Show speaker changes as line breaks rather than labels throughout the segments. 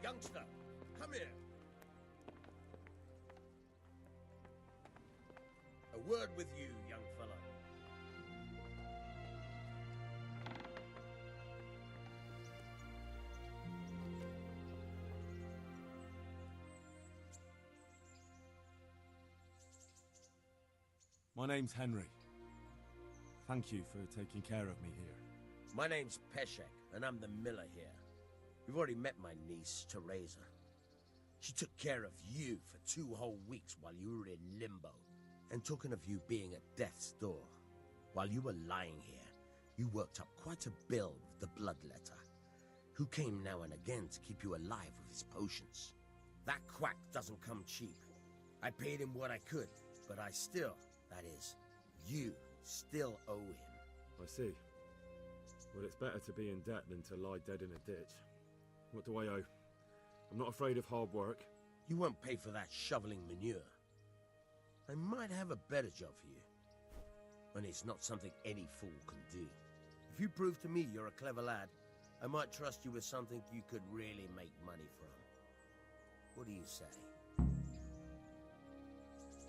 Youngster, come here. A word with you, young fella.
My name's Henry. Thank you for taking care of me here.
My name's Peshek, and I'm the miller here. You've already met my niece, Teresa. She took care of you for 2 whole weeks while you were in limbo. And talking of you being at death's door, while you were lying here, you worked up quite a bill with the bloodletter, who came now and again to keep you alive with his potions. That quack doesn't come cheap. I paid him what I could, but I still, that is, you still owe him.
I see. Well, it's better to be in debt than to lie dead in a ditch. What do I owe? I'm not afraid of hard work.
You won't pay for that shoveling manure. I might have a better job for you. And it's not something any fool can do. If you prove to me you're a clever lad, I might trust you with something you could really make money from. What do you say?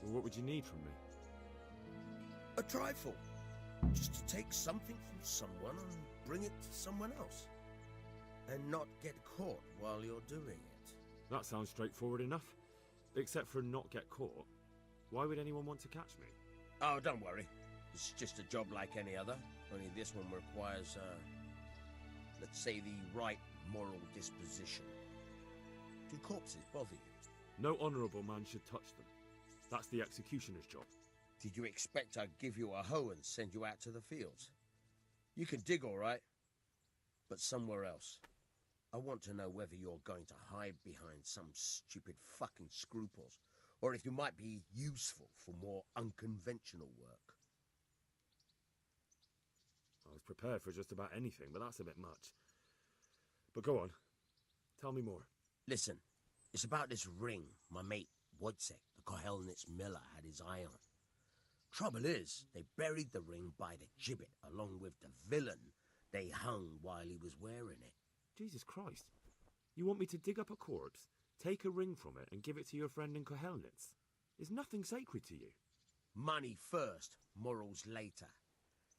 Well, what would you need from me?
A trifle. Just to take something from someone and bring it to someone else. And not get caught while you're doing it.
That sounds straightforward enough. Except for not get caught. Why would anyone want to catch me?
Oh, don't worry. It's just a job like any other. Only this one requires, let's say the right moral disposition. Do corpses bother you?
No honourable man should touch them. That's the executioner's job.
Did you expect I'd give you a hoe and send you out to the fields? You can dig all right, but somewhere else. I want to know whether you're going to hide behind some stupid fucking scruples, or if you might be useful for more unconventional work.
I was prepared for just about anything, but that's a bit much. But go on. Tell me more.
Listen, it's about this ring my mate Radzik, the Kohelnitz miller, had his eye on. Trouble is, they buried the ring by the gibbet along with the villain they hung while he was wearing it.
Jesus Christ. You want me to dig up a corpse, take a ring from it, and give it to your friend in Kohelnitz? Is nothing sacred to you?
Money first, morals later.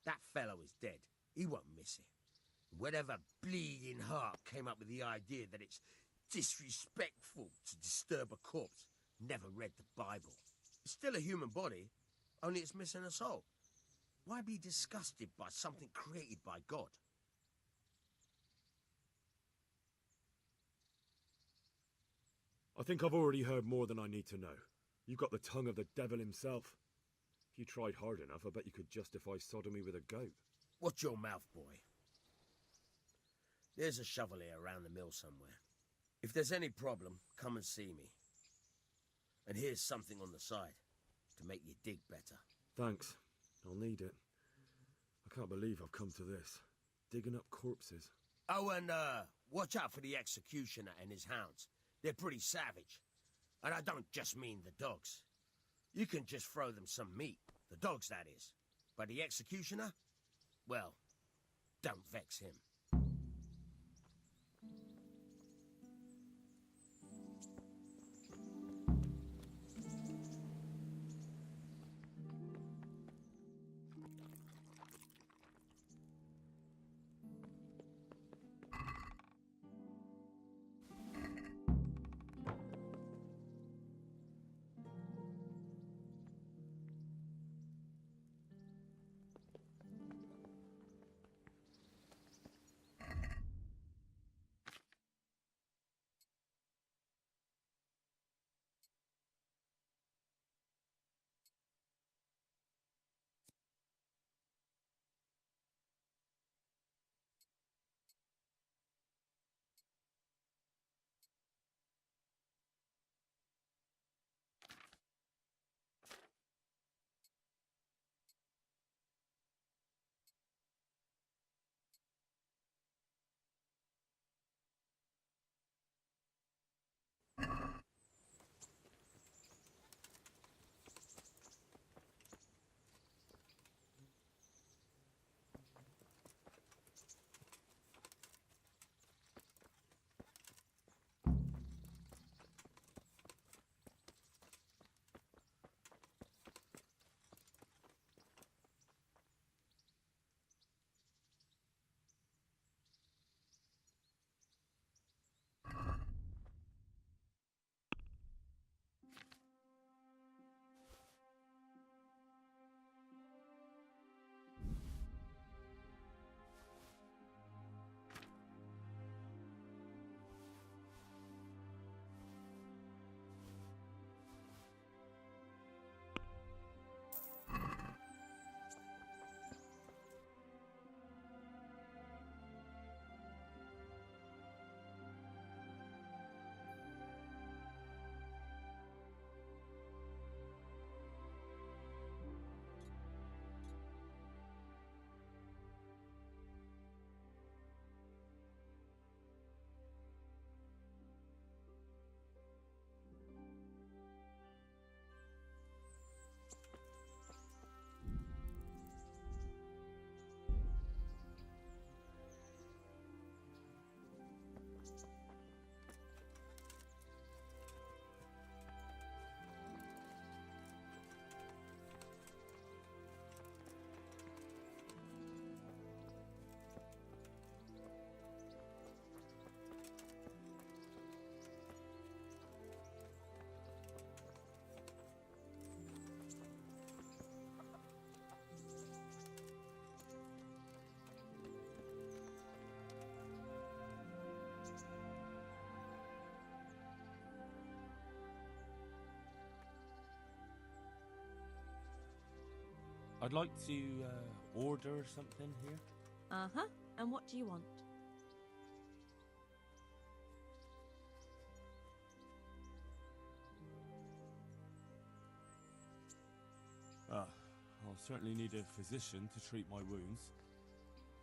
That fellow is dead. He won't miss it. Whatever bleeding heart came up with the idea that it's disrespectful to disturb a corpse never read the Bible. It's still a human body, only it's missing a soul. Why be disgusted by something created by God?
I think I've already heard more than I need to know. You've got the tongue of the devil himself. If you tried hard enough, I bet you could justify sodomy with a goat.
Watch your mouth, boy. There's a shovel here around the mill somewhere. If there's any problem, come and see me. And here's something on the side to make you dig better.
Thanks. I'll need it. I can't believe I've come to this. Digging up corpses.
Oh, and watch out for the executioner and his hounds. They're pretty savage. And I don't just mean the dogs. You can just throw them some meat. The dogs, that is. But the executioner? Well, don't vex him.
I'd like to order something here.
Uh-huh. And what do you want?
I'll certainly need a physician to treat my wounds.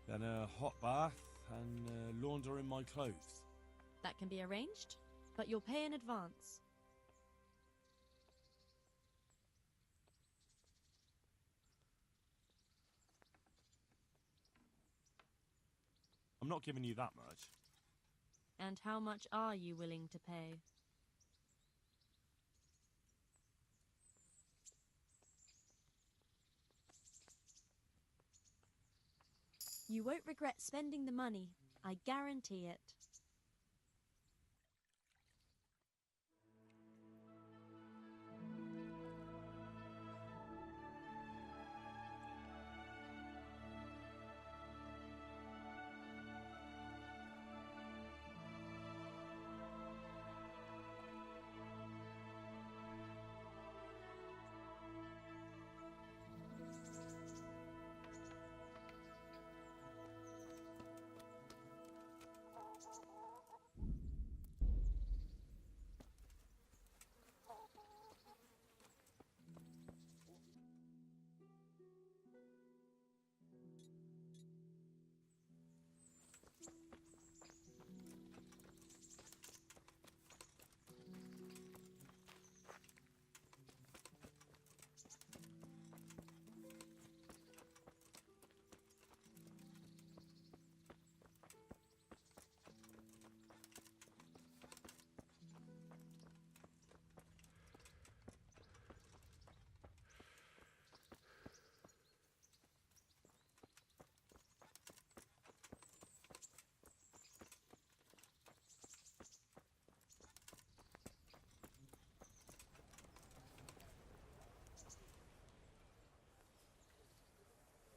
Then a hot bath and laundering my clothes.
That can be arranged, but you'll pay in advance.
I'm not giving you that much.
And how much are you willing to pay? You won't regret spending the money. I guarantee it.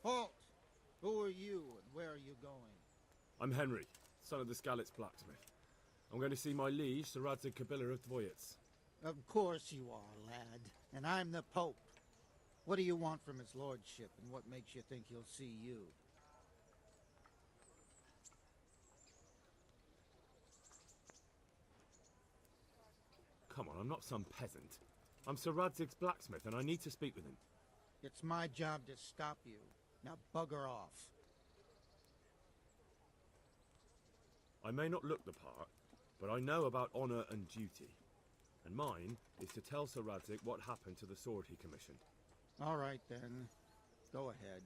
Halt! Who are you and where are you going?
I'm Henry, son of the Skalitz blacksmith. I'm going to see my liege, Sir Radzik Kabila of Dvoyets.
Of course you are, lad. And I'm the Pope. What do you want from his lordship, and what makes you think he'll see you?
Come on, I'm not some peasant. I'm Sir Radzik's blacksmith, and I need to speak with him.
It's my job to stop you. Now bugger off.
I may not look the part, but I know about honor and duty. And mine is to tell Sir Radzik what happened to the sword he commissioned.
All right, then. Go ahead.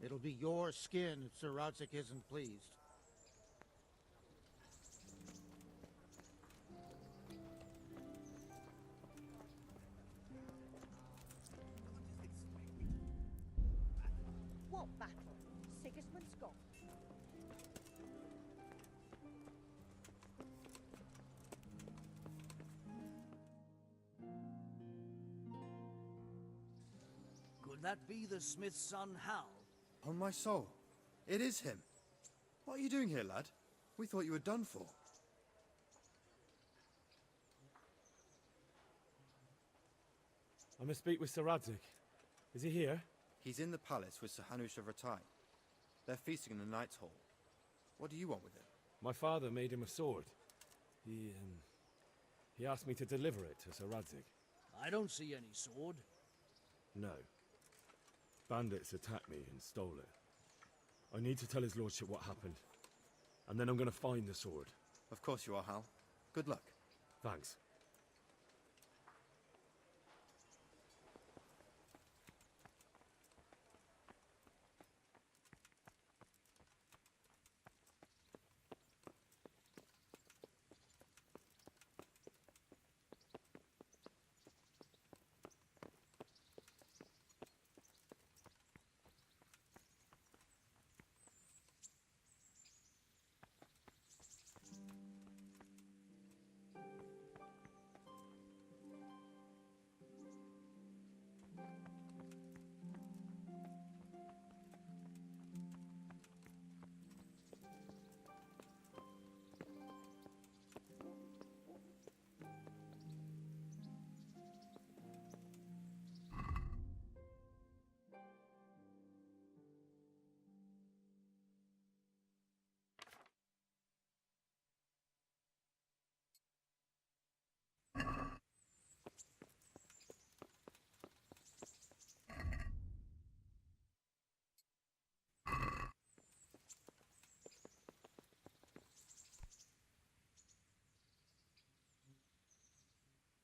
It'll be your skin if Sir Radzik isn't pleased.
What battle? Sigismund's gone.
Could that be the smith's son, Hal?
On my soul, it is him. What are you doing here, lad? We thought you were done for.
I must speak with Sir Radzik. Is he here?
He's in the palace with Sir Hanush of Ratai. They're feasting in the Knight's Hall. What do you want with him?
My father made him a sword. He asked me to deliver it to Sir Radzik.
I don't see any sword.
No. Bandits attacked me and stole it. I need to tell his lordship what happened. And then I'm going to find the sword.
Of course you are, Hal. Good luck.
Thanks.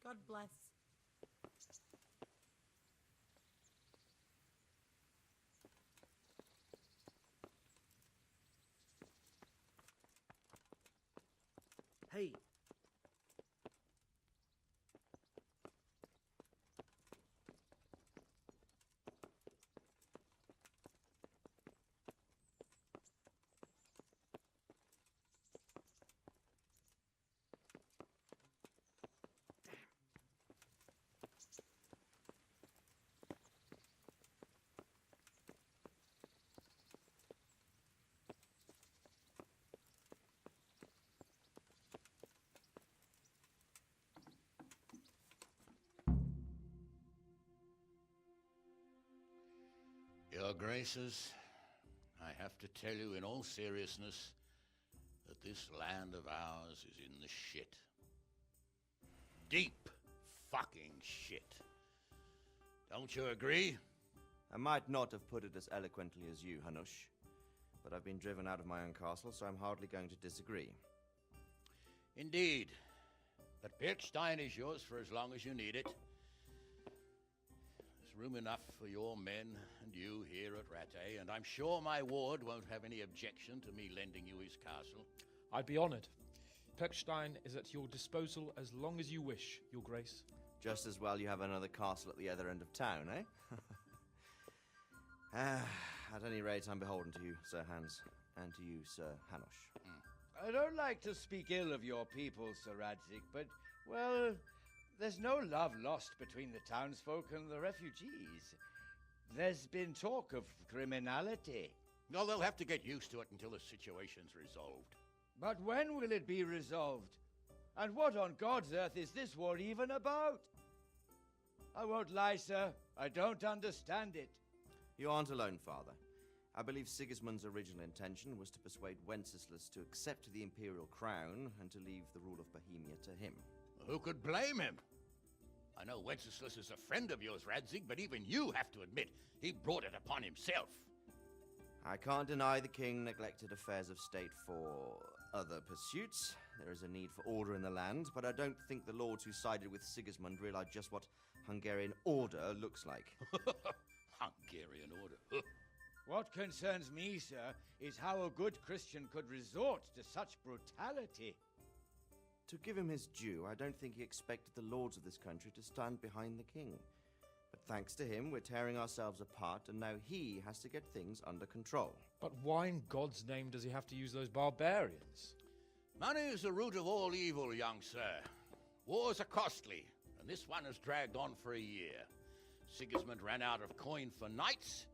God bless.
Hey,
Your Graces, I have to tell you in all seriousness that this land of ours is in the shit. Deep fucking shit. Don't you agree?
I might not have put it as eloquently as you, Hanush, but I've been driven out of my own castle, so I'm hardly going to disagree.
Indeed. But Birkstein is yours for as long as you need it. There's room enough for your men and you here at Rattay, and I'm sure my ward won't have any objection to me lending you his castle.
I'd be honored. Perkstein is at your disposal as long as you wish, Your Grace.
Just as well you have another castle at the other end of town, eh? At any rate, I'm beholden to you, Sir Hans, and to you, Sir Hanush.
I don't like to speak ill of your people, Sir Radzik, but, well, there's no love lost between the townsfolk and the refugees. There's been talk of criminality.
Well, they'll have to get used to it until the situation's resolved.
But when will it be resolved? And what on God's earth is this war even about? I won't lie, sir. I don't understand it.
You aren't alone, Father. I believe Sigismund's original intention was to persuade Wenceslas to accept the imperial crown and to leave the rule of Bohemia to him.
Who could blame him? I know Wenceslas is a friend of yours, Radzik, but even you have to admit he brought it upon himself.
I can't deny the king neglected affairs of state for other pursuits. There is a need for order in the land, but I don't think the lords who sided with Sigismund realized just what Hungarian order looks like.
Hungarian order?
What concerns me, sir, is how a good Christian could resort to such brutality.
To give him his due, I don't think he expected the lords of this country to stand behind the king. But thanks to him, we're tearing ourselves apart, and now he has to get things under control.
But why in God's name does he have to use those barbarians?
Money is the root of all evil, young sir. Wars are costly, and this one has dragged on for a year. Sigismund ran out of coin for knights,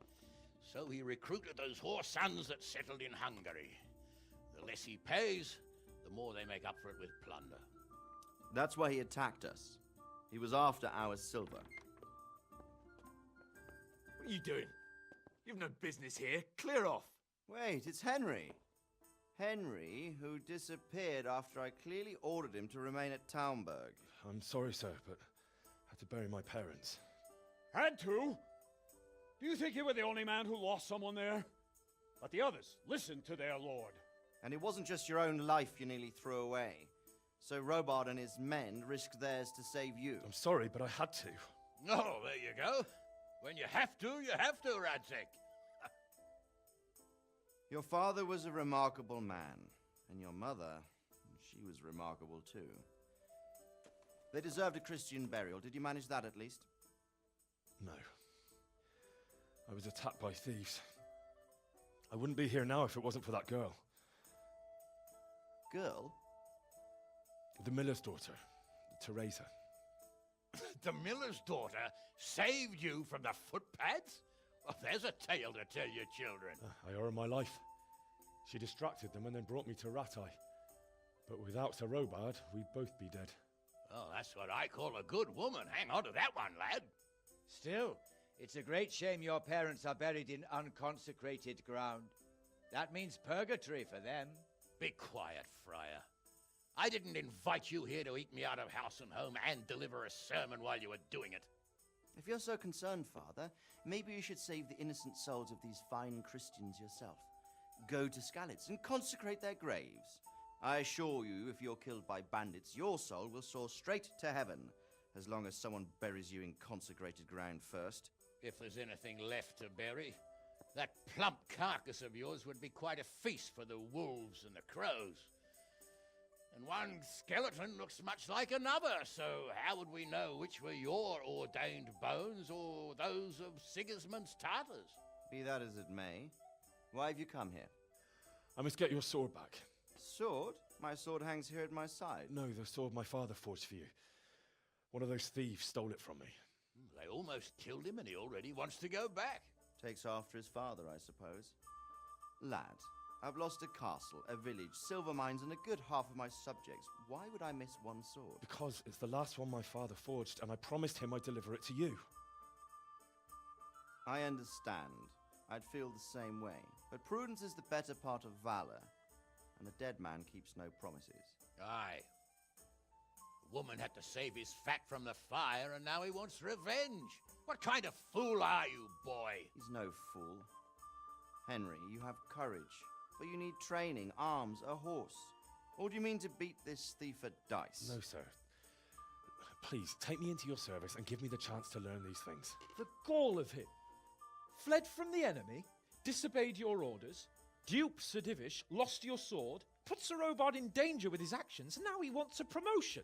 so he recruited those whore sons that settled in Hungary. The less he pays, the more they make up for it with plunder.
That's why he attacked us. He was after our silver.
What are you doing? You've no business here. Clear off.
Wait, it's Henry. Henry, who disappeared after I clearly ordered him to remain at Townburg.
I'm sorry, sir, but I had to bury my parents.
Had to? Do you think you were the only man who lost someone there? But the others listened to their lord.
And it wasn't just your own life you nearly threw away. So Robard and his men risked theirs to save you.
I'm sorry, but I had to.
Oh, there you go. When you have to, Radzik.
Your father was a remarkable man, and your mother, she was remarkable too. They deserved a Christian burial. Did you manage that at least?
No. I was attacked by thieves. I wouldn't be here now if it wasn't for that girl.
Girl?
The miller's daughter, Teresa.
The miller's daughter saved you from the footpads? Well, there's a tale to tell your children.
I owe her my life. She distracted them and then brought me to Rattay. But without Sir Robard, we'd both be dead.
Oh, that's what I call a good woman. Hang on to that one, lad.
Still, it's a great shame your parents are buried in unconsecrated ground. That means purgatory for them.
Be quiet, Friar. I didn't invite you here to eat me out of house and home and deliver a sermon while you were doing it.
If you're so concerned, Father, maybe you should save the innocent souls of these fine Christians yourself. Go to Skalitz and consecrate their graves. I assure you, if you're killed by bandits, your soul will soar straight to heaven. as long as someone buries you in consecrated ground first.
If there's anything left to bury, that plump carcass of yours would be quite a feast for the wolves and the crows. And one skeleton looks much like another, so how would we know which were your ordained bones or those of Sigismund's Tartars?
Be that as it may, why have you come here?
I must get your sword back.
Sword? My sword hangs here at my side.
No, the sword my father forged for you. One of those thieves stole it from me.
They almost killed him and he already wants to go back.
Takes after his father, I suppose. Lad, I've lost a castle, a village, silver mines, and a good half of my subjects. Why would I miss one sword?
Because it's the last one my father forged, and I promised him I'd deliver it to you.
I understand. I'd feel the same way. But prudence is the better part of valor, and a dead man keeps no promises.
Aye. The woman had to save his fat from the fire, and now he wants revenge. What kind of fool are you, boy?
He's no fool. Henry, you have courage, but you need training, arms, a horse. Or do you mean to beat this thief at dice?
No, sir. Please, take me into your service and give me the chance to learn these things.
The gall of him. Fled from the enemy, disobeyed your orders, duped Sir Divish, lost your sword, put Sir Robard in danger with his actions, and now he wants a promotion.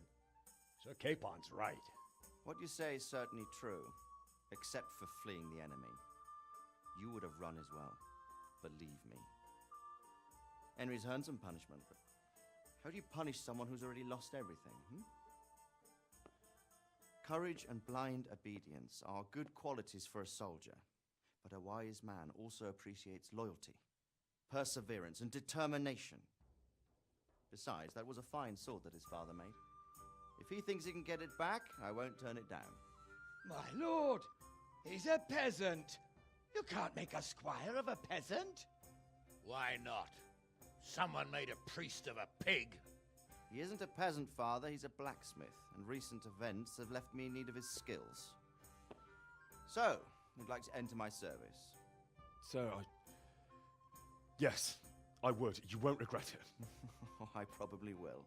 Sir Capon's right.
What you say is certainly true, except for fleeing the enemy. You would have run as well, believe me. Henry's earned some punishment, but how do you punish someone who's already lost everything, Courage and blind obedience are good qualities for a soldier, but a wise man also appreciates loyalty, perseverance, and determination. Besides, that was a fine sword that his father made. If he thinks he can get it back, I won't turn it down.
My lord, he's a peasant. You can't make a squire of a peasant.
Why not? Someone made a priest of a pig.
He isn't a peasant, father, he's a blacksmith, and recent events have left me in need of his skills. So, would like to enter my service?
Sir, Yes, I would. You won't regret it.
I probably will.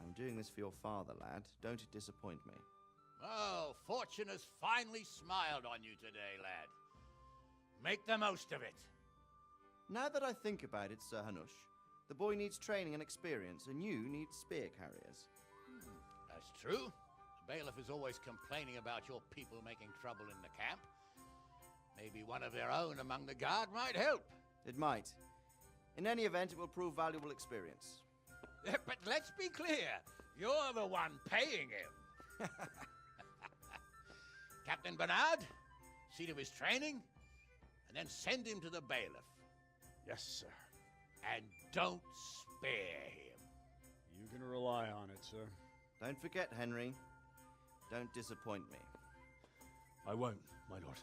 I'm doing this for your father, lad. Don't it disappoint me.
Oh, fortune has finally smiled on you today, lad. Make the most of it.
Now that I think about it, Sir Hanush, the boy needs training and experience, and you need spear carriers.
That's true. The bailiff is always complaining about your people making trouble in the camp. Maybe one of their own among the guard might help.
It might. In any event, it will prove valuable experience.
But let's be clear, you're the one paying him. Captain Bernard, see to his training, and then send him to the bailiff.
Yes, sir.
And don't spare him.
You can rely on it, sir.
Don't forget, Henry. Don't disappoint me.
I won't, my lord.